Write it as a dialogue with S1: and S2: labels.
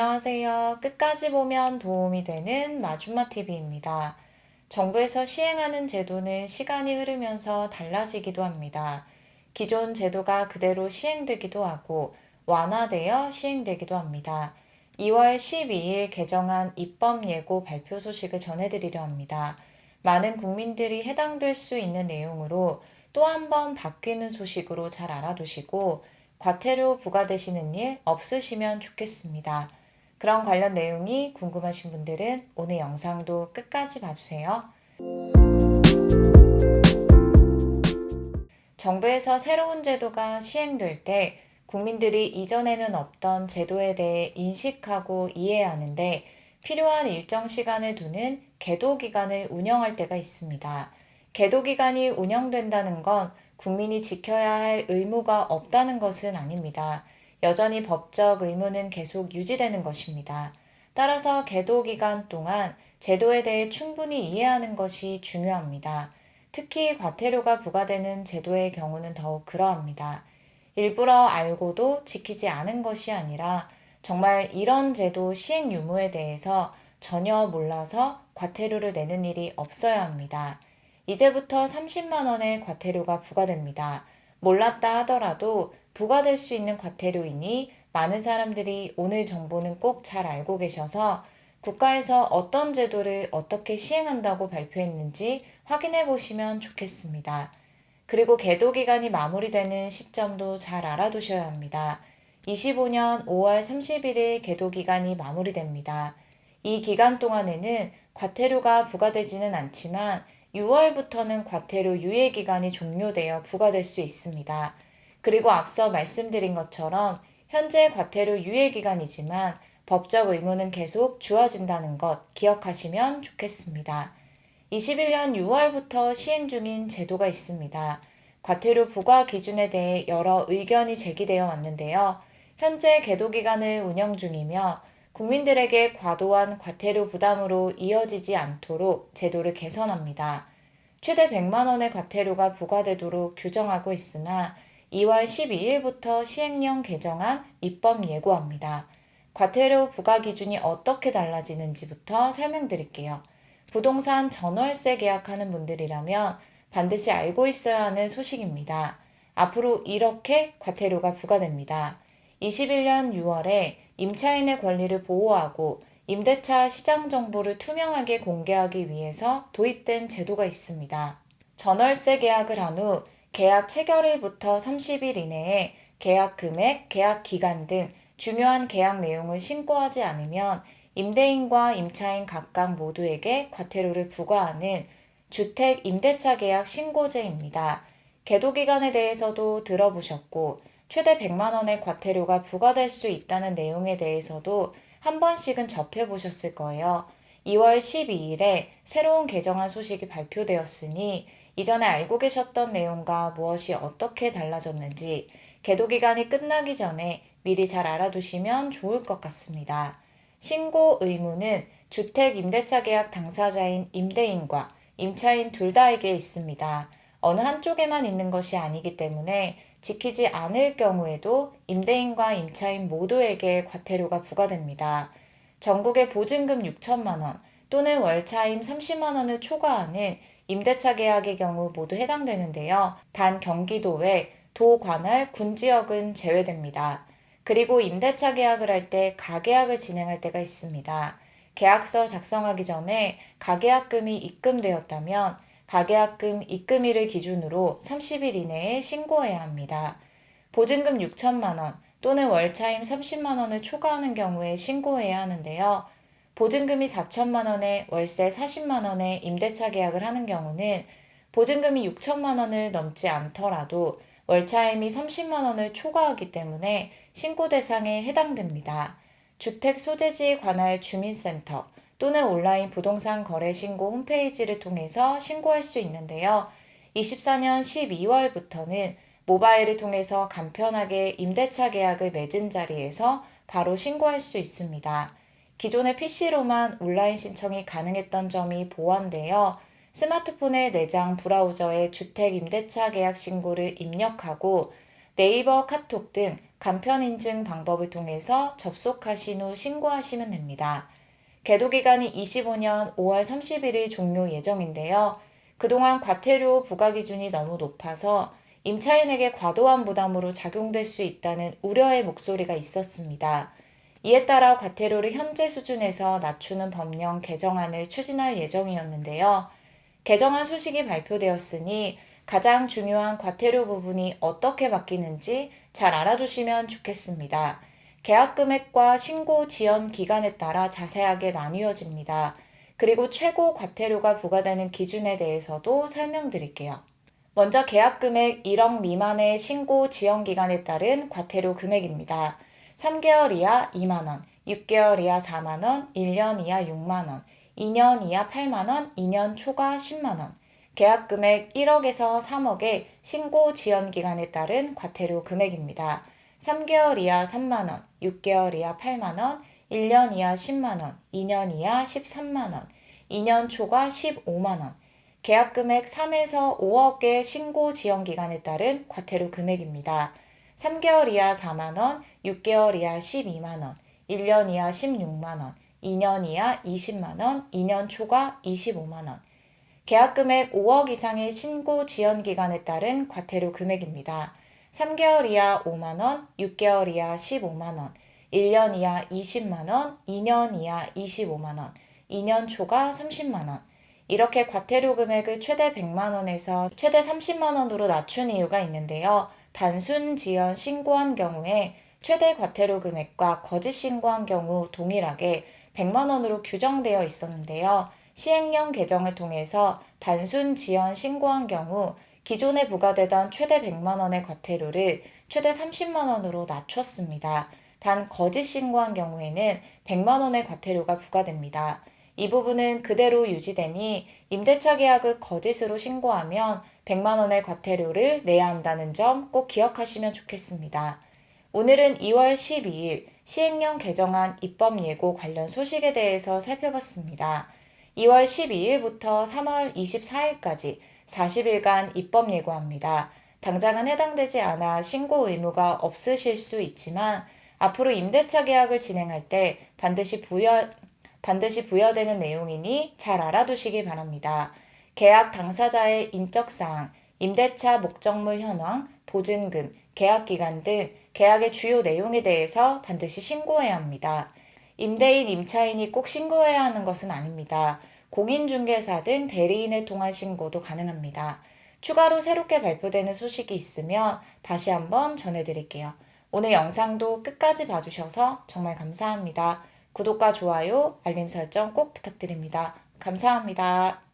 S1: 안녕하세요. 끝까지 보면 도움이 되는 마줌마TV입니다. 정부에서 시행하는 제도는 시간이 흐르면서 달라지기도 합니다. 기존 제도가 그대로 시행되기도 하고 완화되어 시행되기도 합니다. 2월 12일 개정안 입법 예고 발표 소식을 전해드리려 합니다. 많은 국민들이 해당될 수 있는 내용으로 또 한 번 바뀌는 소식으로 잘 알아두시고 과태료 부과되시는 일 없으시면 좋겠습니다. 그런 관련 내용이 궁금하신 분들은 오늘 영상도 끝까지 봐주세요. 정부에서 새로운 제도가 시행될 때 국민들이 이전에는 없던 제도에 대해 인식하고 이해하는데 필요한 일정 시간을 두는 계도 기간을 운영할 때가 있습니다. 계도 기간이 운영된다는 건 국민이 지켜야 할 의무가 없다는 것은 아닙니다. 여전히 법적 의무는 계속 유지되는 것입니다. 따라서 계도 기간 동안 제도에 대해 충분히 이해하는 것이 중요합니다. 특히 과태료가 부과되는 제도의 경우는 더욱 그러합니다. 일부러 알고도 지키지 않은 것이 아니라 정말 이런 제도 시행 유무에 대해서 전혀 몰라서 과태료를 내는 일이 없어야 합니다. 이제부터 30만 원의 과태료가 부과됩니다. 몰랐다 하더라도 부과될 수 있는 과태료이니 많은 사람들이 오늘 정보는 꼭 잘 알고 계셔서 국가에서 어떤 제도를 어떻게 시행한다고 발표했는지 확인해 보시면 좋겠습니다. 그리고 계도 기간이 마무리되는 시점도 잘 알아두셔야 합니다. 25년 5월 31일 계도 기간이 마무리됩니다. 이 기간 동안에는 과태료가 부과되지는 않지만 6월부터는 과태료 유예 기간이 종료되어 부과될 수 있습니다. 그리고 앞서 말씀드린 것처럼 현재 과태료 유예 기간이지만 법적 의무는 계속 주어진다는 것 기억하시면 좋겠습니다. 21년 6월부터 시행 중인 제도가 있습니다. 과태료 부과 기준에 대해 여러 의견이 제기되어 왔는데요. 현재 계도 기간을 운영 중이며 국민들에게 과도한 과태료 부담으로 이어지지 않도록 제도를 개선합니다. 최대 100만 원의 과태료가 부과되도록 규정하고 있으나 2월 12일부터 시행령 개정안 입법 예고합니다. 과태료 부과 기준이 어떻게 달라지는지부터 설명드릴게요. 부동산 전월세 계약하는 분들이라면 반드시 알고 있어야 하는 소식입니다. 앞으로 이렇게 과태료가 부과됩니다. 21년 6월에 임차인의 권리를 보호하고 임대차 시장 정보를 투명하게 공개하기 위해서 도입된 제도가 있습니다. 전월세 계약을 한 후 계약 체결일부터 30일 이내에 계약 금액, 계약 기간 등 중요한 계약 내용을 신고하지 않으면 임대인과 임차인 각각 모두에게 과태료를 부과하는 주택 임대차 계약 신고제입니다. 계도 기간에 대해서도 들어보셨고 최대 100만 원의 과태료가 부과될 수 있다는 내용에 대해서도 한 번씩은 접해보셨을 거예요. 2월 12일에 새로운 개정안 소식이 발표되었으니 이전에 알고 계셨던 내용과 무엇이 어떻게 달라졌는지 계도 기간이 끝나기 전에 미리 잘 알아두시면 좋을 것 같습니다. 신고 의무는 주택 임대차 계약 당사자인 임대인과 임차인 둘 다에게 있습니다. 어느 한쪽에만 있는 것이 아니기 때문에 지키지 않을 경우에도 임대인과 임차인 모두에게 과태료가 부과됩니다. 전국에 보증금 6천만 원 또는 월차임 30만 원을 초과하는 임대차 계약의 경우 모두 해당되는데요. 단 경기도 외 도 관할 군 지역은 제외됩니다. 그리고 임대차 계약을 할 때 가계약을 진행할 때가 있습니다. 계약서 작성하기 전에 가계약금이 입금되었다면 가계약금 입금일을 기준으로 30일 이내에 신고해야 합니다. 보증금 6천만 원 또는 월차임 30만 원을 초과하는 경우에 신고해야 하는데요. 보증금이 4천만 원에 월세 40만 원에 임대차 계약을 하는 경우는 보증금이 6천만 원을 넘지 않더라도 월차임이 30만 원을 초과하기 때문에 신고 대상에 해당됩니다. 주택 소재지에 관할 주민센터 또는 온라인 부동산 거래 신고 홈페이지를 통해서 신고할 수 있는데요. 24년 12월부터는 모바일을 통해서 간편하게 임대차 계약을 맺은 자리에서 바로 신고할 수 있습니다. 기존의 PC로만 온라인 신청이 가능했던 점이 보완되어 스마트폰의 내장 브라우저에 주택 임대차 계약 신고를 입력하고 네이버 카톡 등 간편 인증 방법을 통해서 접속하신 후 신고하시면 됩니다. 계도 기간이 25년 5월 31일 종료 예정인데요. 그동안 과태료 부과 기준이 너무 높아서 임차인에게 과도한 부담으로 작용될 수 있다는 우려의 목소리가 있었습니다. 이에 따라 과태료를 현재 수준에서 낮추는 법령 개정안을 추진할 예정이었는데요. 개정안 소식이 발표되었으니 가장 중요한 과태료 부분이 어떻게 바뀌는지 잘 알아두시면 좋겠습니다. 계약 금액과 신고 지연 기간에 따라 자세하게 나뉘어집니다. 그리고 최고 과태료가 부과되는 기준에 대해서도 설명드릴게요. 먼저 계약 금액 1억 미만의 신고 지연 기간에 따른 과태료 금액입니다. 3개월 이하 2만 원, 6개월 이하 4만 원, 1년 이하 6만 원, 2년 이하 8만 원, 2년 초과 10만 원. 계약 금액 1억에서 3억의 신고 지연 기간에 따른 과태료 금액입니다. 3개월 이하 3만 원, 6개월 이하 8만 원, 1년 이하 10만 원, 2년 이하 13만 원, 2년 초과 15만 원. 계약 금액 3에서 5억의 신고 지연 기간에 따른 과태료 금액입니다. 3개월 이하 4만 원, 6개월 이하 12만 원, 1년 이하 16만 원, 2년 이하 20만 원, 2년 초과 25만 원. 계약 금액 5억 이상의 신고 지연 기간에 따른 과태료 금액입니다. 3개월 이하 5만 원, 6개월 이하 15만 원, 1년 이하 20만 원, 2년 이하 25만 원, 2년 초과 30만 원. 이렇게 과태료 금액을 최대 100만 원에서 최대 30만 원으로 낮춘 이유가 있는데요. 단순 지연 신고한 경우에 최대 과태료 금액과 거짓 신고한 경우 동일하게 100만 원으로 규정되어 있었는데요. 시행령 개정을 통해서 단순 지연 신고한 경우 기존에 부과되던 최대 100만 원의 과태료를 최대 30만 원으로 낮췄습니다. 단 거짓 신고한 경우에는 100만 원의 과태료가 부과됩니다. 이 부분은 그대로 유지되니 임대차 계약을 거짓으로 신고하면 100만 원의 과태료를 내야 한다는 점 꼭 기억하시면 좋겠습니다. 오늘은 2월 12일 시행령 개정안 입법 예고 관련 소식에 대해서 살펴봤습니다. 2월 12일부터 3월 24일까지 40일간 입법 예고합니다. 당장은 해당되지 않아 신고 의무가 없으실 수 있지만 앞으로 임대차 계약을 진행할 때 반드시 부여되는 내용이니 잘 알아두시기 바랍니다. 계약 당사자의 인적사항, 임대차 목적물 현황, 보증금, 계약기간 등 계약의 주요 내용에 대해서 반드시 신고해야 합니다. 임대인, 임차인이 꼭 신고해야 하는 것은 아닙니다. 공인중개사 등 대리인을 통한 신고도 가능합니다. 추가로 새롭게 발표되는 소식이 있으면 다시 한번 전해드릴게요. 오늘 영상도 끝까지 봐주셔서 정말 감사합니다. 구독과 좋아요, 알림 설정 꼭 부탁드립니다. 감사합니다.